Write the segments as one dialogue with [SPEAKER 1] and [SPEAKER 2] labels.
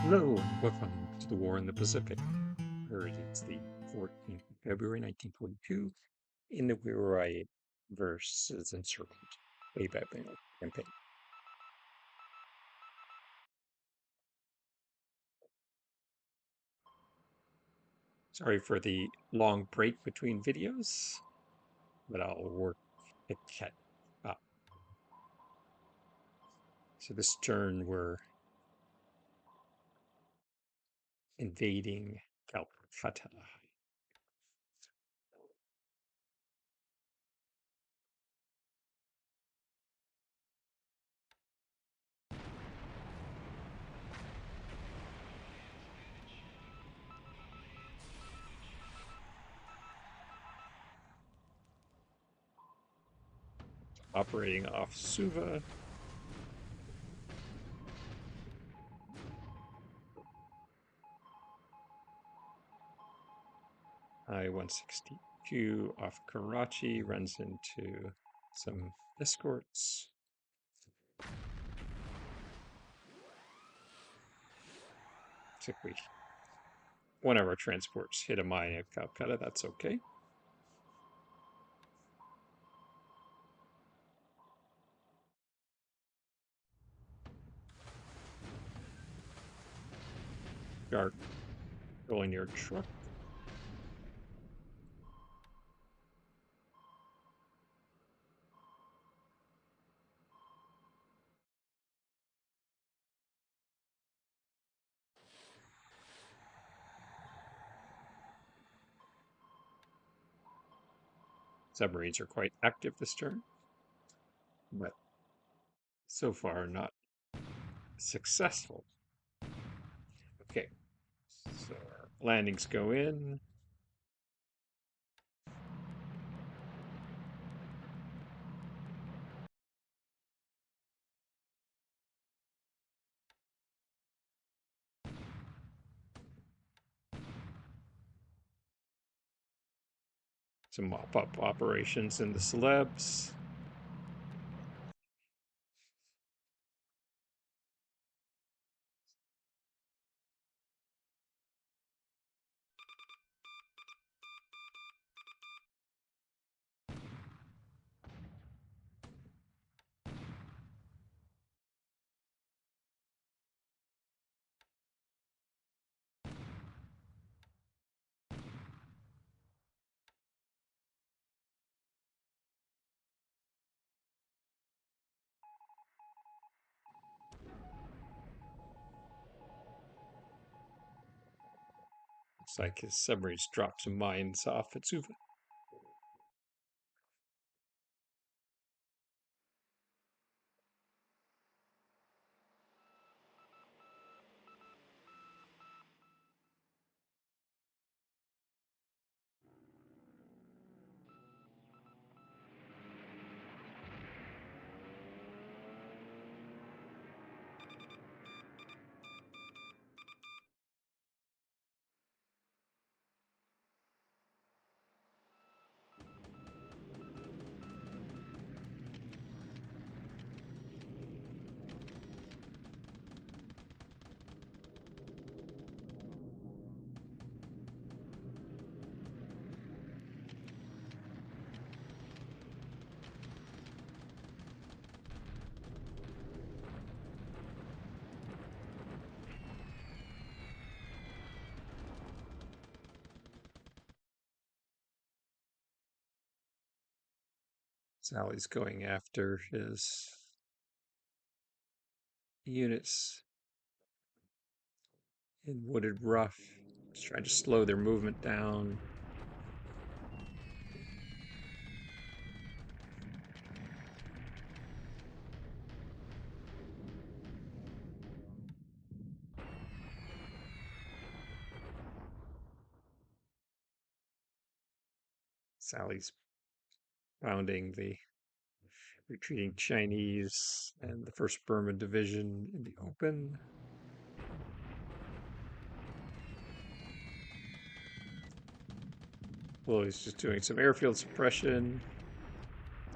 [SPEAKER 1] Hello and welcome to the War in the Pacific, where it is the 14th of February 1942 in the Wirraway versus Encircled Way-Back campaign. Sorry for the long break between videos, but I'll work to catch up. So this turn we're invading Calcutta. Operating off Suva. I-162 off Karachi runs into some escorts. One of our transports hit a mine at Calcutta. That's okay. Start rolling your truck. Submarines are quite active this turn, but so far not successful. Okay, so our landings go in. Some mop-up operations in the celebs. Looks like his submarines dropped some mines off at Suva. Sally's going after his units in Wooded Rough. He's trying to slow their movement down. Sally's pounding the retreating Chinese and the 1st Burma Division in the open. Well, he's just doing some airfield suppression.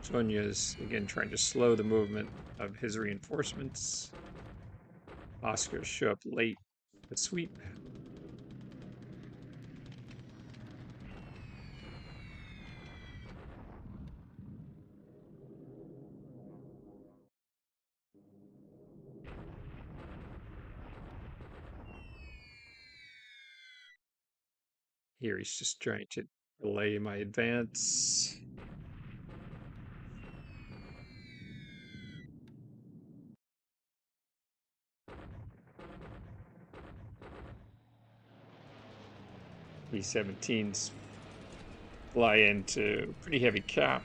[SPEAKER 1] Sonya's again trying to slow the movement of his reinforcements. Oscars show up late the sweep. Here he's just trying to delay my advance. E17s fly into pretty heavy cap.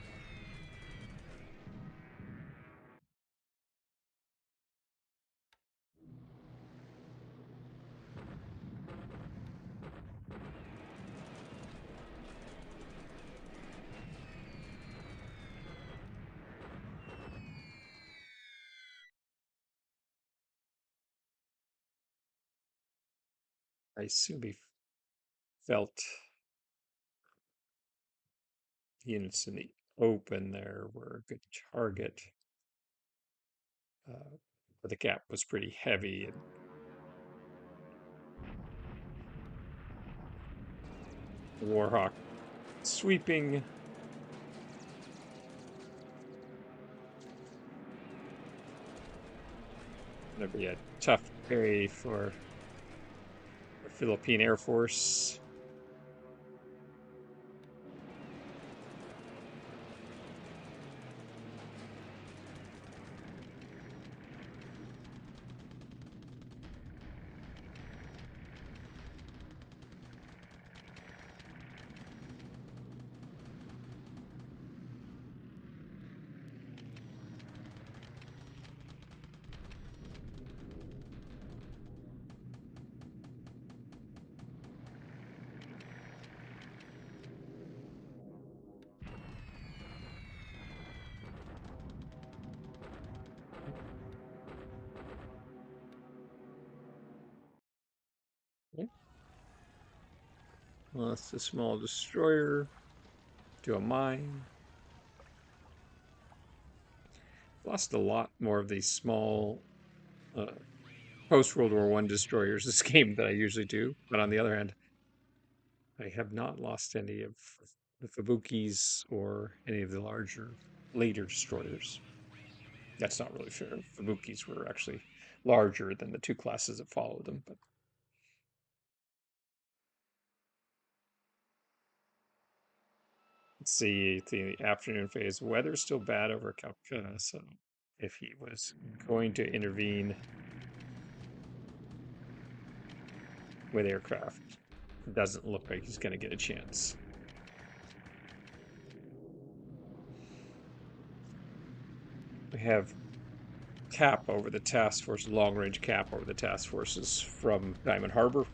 [SPEAKER 1] I assume he felt units in the open there were a good target. But the gap was pretty heavy. And Warhawk sweeping. Gonna be a tough day for the Philippine Air Force. Well, that's a small destroyer to a mine. Lost a lot more of these small post World War I destroyers this game than I usually do. But on the other hand, I have not lost any of the Fubukis or any of the larger later destroyers. That's not really fair. Fubukis were actually larger than the two classes that followed them, but let's see the afternoon phase. Weather's still bad over Calcutta, so if he was going to intervene with aircraft, it doesn't look like he's going to get a chance. We have cap over the task force, long range cap over the task forces from Diamond Harbor.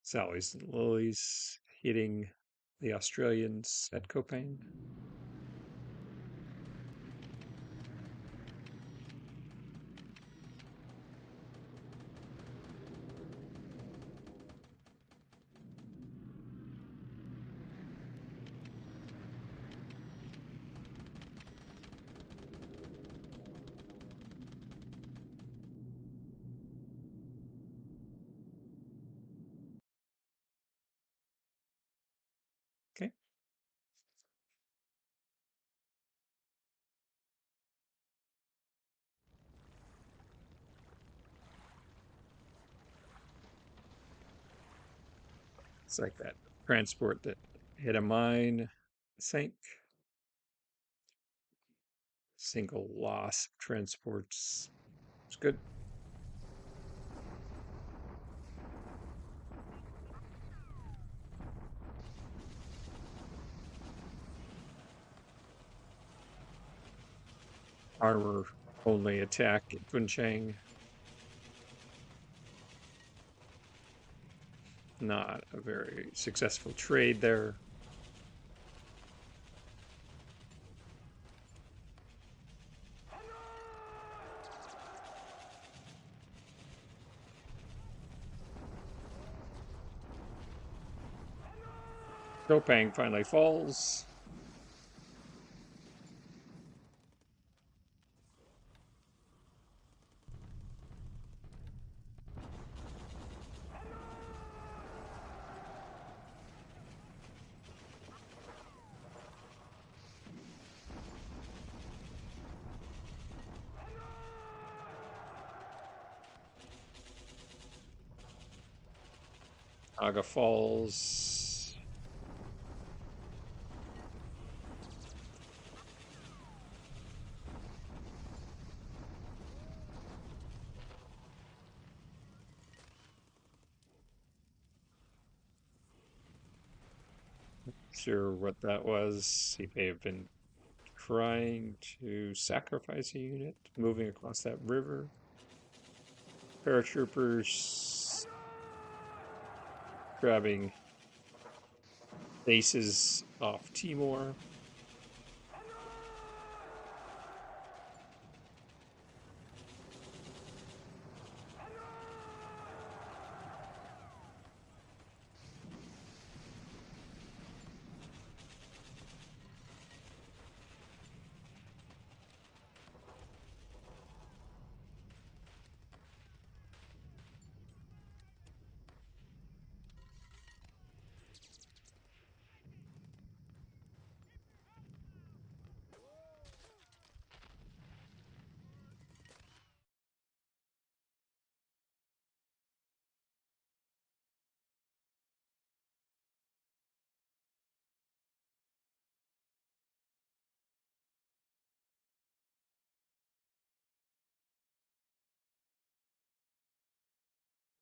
[SPEAKER 1] Sally's and Lily's hitting the Australians at Copain. Okay. It's like that transport that hit a mine, sank. Single loss of transports. It's good. Armor only attack at Funchang. Not a very successful trade there. Kopang finally falls. Aga Falls. Sure what that was. He may have been trying to sacrifice a unit moving across that river. Paratroopers grabbing bases off Timor.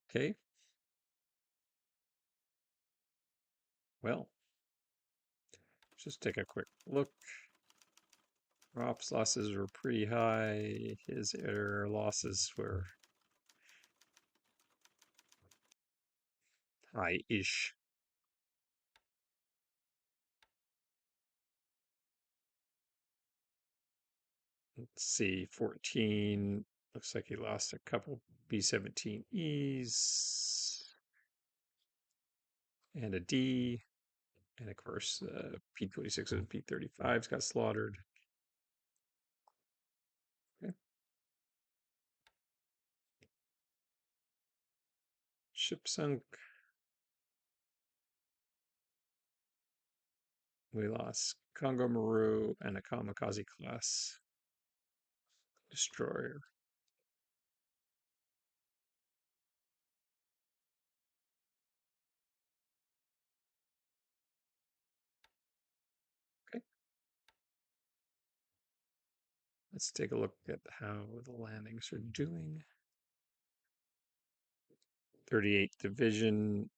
[SPEAKER 1] Okay, well, just take a quick look. Rob's losses were pretty high. His air losses were high-ish. Let's see, 14. Looks like he lost a couple B-17Es and a D. And of course, P-26s and P-35s got slaughtered. Okay. Ship sunk. We lost Congo Maru and a kamikaze class destroyer. Okay. Let's take a look at how the landings are doing. 38th Division,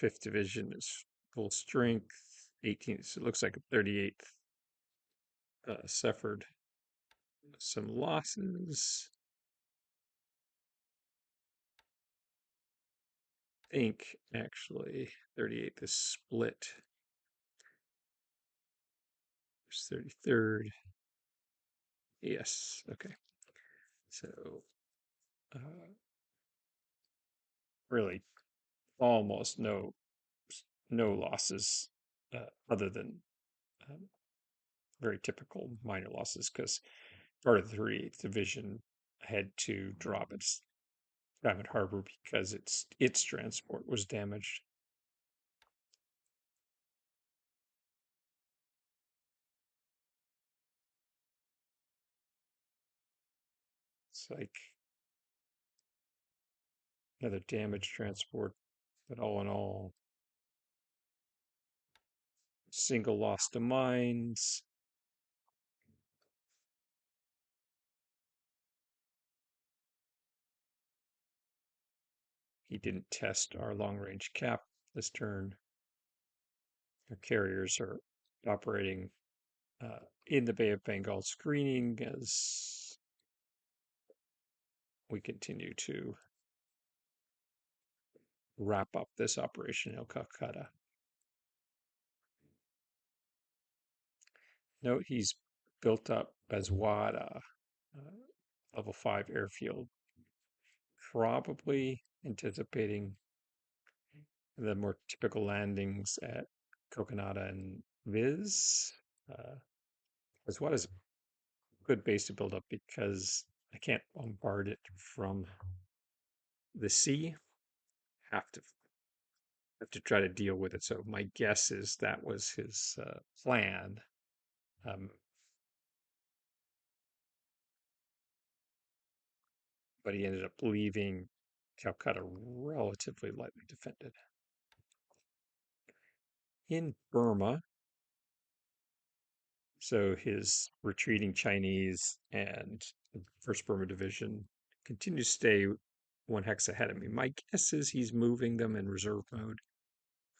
[SPEAKER 1] 5th Division is full strength. 18th, so it looks like 38th suffered some losses. I think actually 38th is split. There's 33rd. Yes, okay. So really almost no losses other than um, very typical minor losses because part of the 38th Division had to drop its Diamond Harbor because its transport was damaged. It's like another damaged transport, but all in all, single loss to mines. He didn't test our long range cap this turn. Our carriers are operating in the Bay of Bengal screening as we continue to wrap up this operation in Calcutta. Note he's built up Bazwada, level 5 airfield, probably anticipating the more typical landings at Coconut and Viz. Bazwada is a good base to build up because I can't bombard it from the sea. Have to try to deal with it. So my guess is that was his plan. Um, but he ended up leaving Calcutta relatively lightly defended. In Burma, so his retreating Chinese and the First Burma Division continue to stay one hex ahead of me. My guess is he's moving them in reserve mode.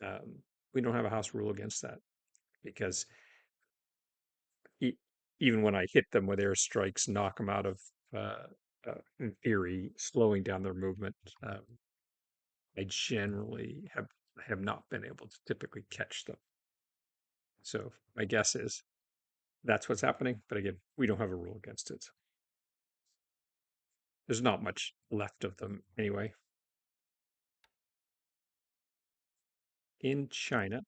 [SPEAKER 1] Um, we don't have a house rule against that because e- even when I hit them with airstrikes, knock them out of, uh, in theory, slowing down their movement, I generally have not been able to typically catch them. So my guess is that's what's happening. But again, we don't have a rule against it. There's not much left of them anyway. In China,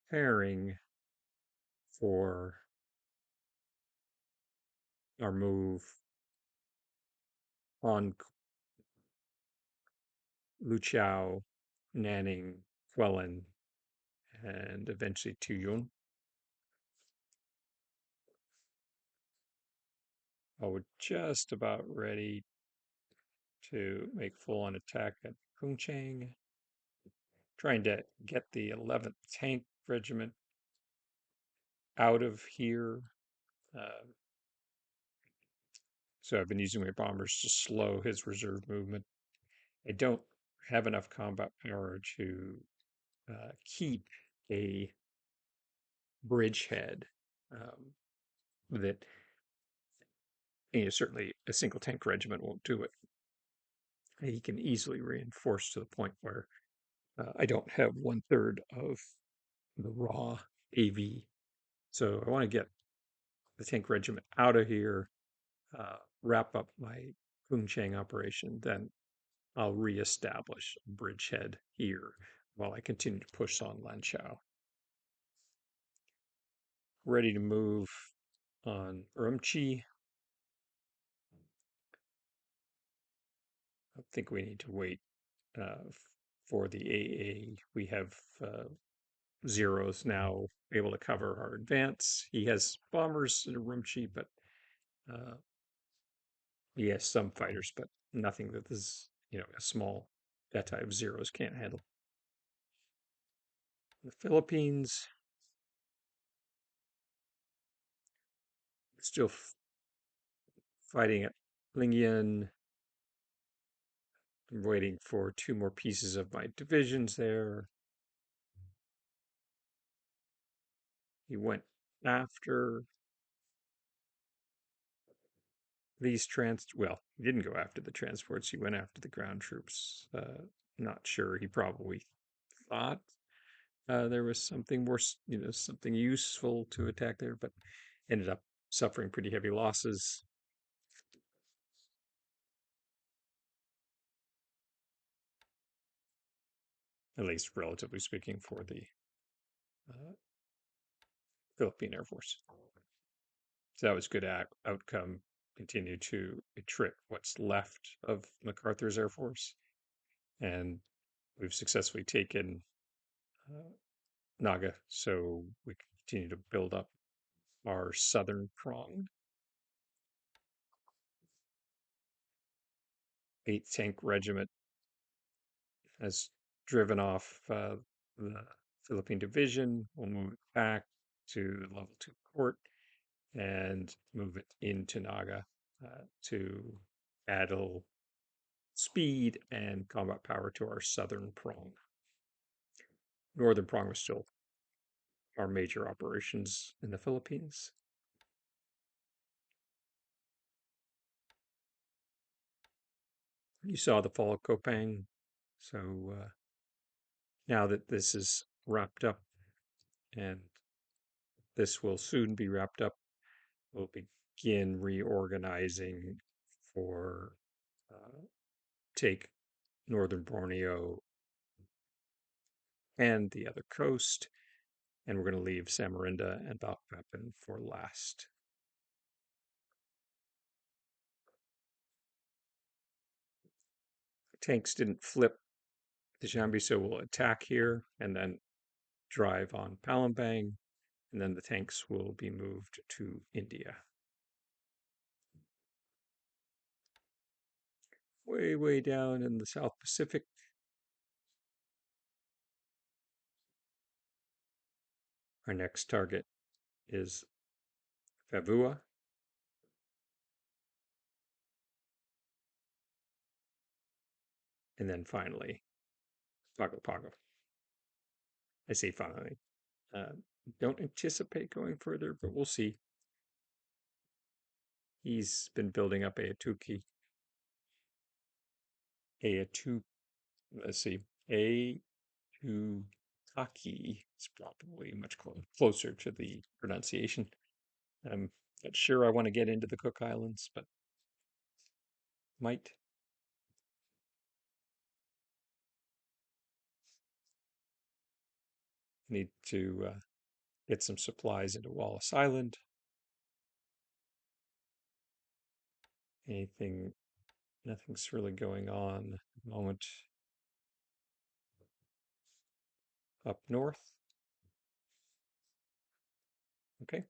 [SPEAKER 1] preparing for our move on Luqiao, Nanning, Quellen, and eventually Tuyun. We're just about ready to make full-on attack at Kungchang, trying to get the 11th Tank Regiment out of here. Uh, so I've been using my bombers to slow his reserve movement. I don't have enough combat power to keep a bridgehead that certainly a single tank regiment won't do it. He can easily reinforce to the point where I don't have 1/3 of the raw AV. So I want to get the tank regiment out of here, wrap up my Kungchang operation, then I'll reestablish a bridgehead here while I continue to push on Lanchao. Ready to move on Urumqi. I think we need to wait for the AA. We have Zero's now able to cover our advance. He has bombers in Urumqi, but uh, he has some fighters, but nothing that is, a small that type of Zeros can't handle. The Philippines still fighting at Lingyan. I'm waiting for 2 more pieces of my divisions there. He went after these well, he didn't go after the transports. He went after the ground troops. Not sure. He probably thought there was something more, something useful to attack there, but ended up suffering pretty heavy losses. At least relatively speaking, for the uh, Philippine Air Force. So that was good outcome. Continue to attrit what's left of MacArthur's Air Force, and we've successfully taken Naga, so we continue to build up our southern prong. 8th Tank Regiment has driven off the Philippine Division. We'll move it back to level 2 port and move it into Naga to add a little speed and combat power to our southern prong. Northern prong was still our major operations in the Philippines. You saw the fall of Kopang. So now that this is wrapped up, and this will soon be wrapped up, we'll begin reorganizing for take northern Borneo and the other coast, and we're going to leave Samarinda and Balikpapan for last. tanks didn't flip, the Jambiso will attack here and then drive on Palembang, and then the tanks will be moved to India. Way, way down in the South Pacific, our next target is Favua. And then finally, Pago Pago. I say finally. Uh, don't anticipate going further, but we'll see. He's been building up Ayatuki. Ayatu, let's see. Ayutaki is probably much closer to the pronunciation. I'm not sure I want to get into the Cook Islands, but might. Need to get some supplies into Wallis Island. Nothing's really going on at the moment. Up north. Okay.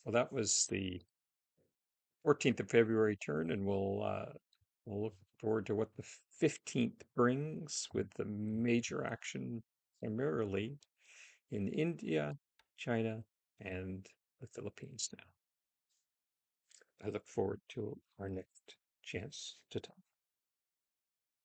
[SPEAKER 1] Well, that was the 14th of February turn, and we'll look forward to what the 15th brings with the major action primarily in India, China, and the Philippines now. I look forward to our next chance to talk.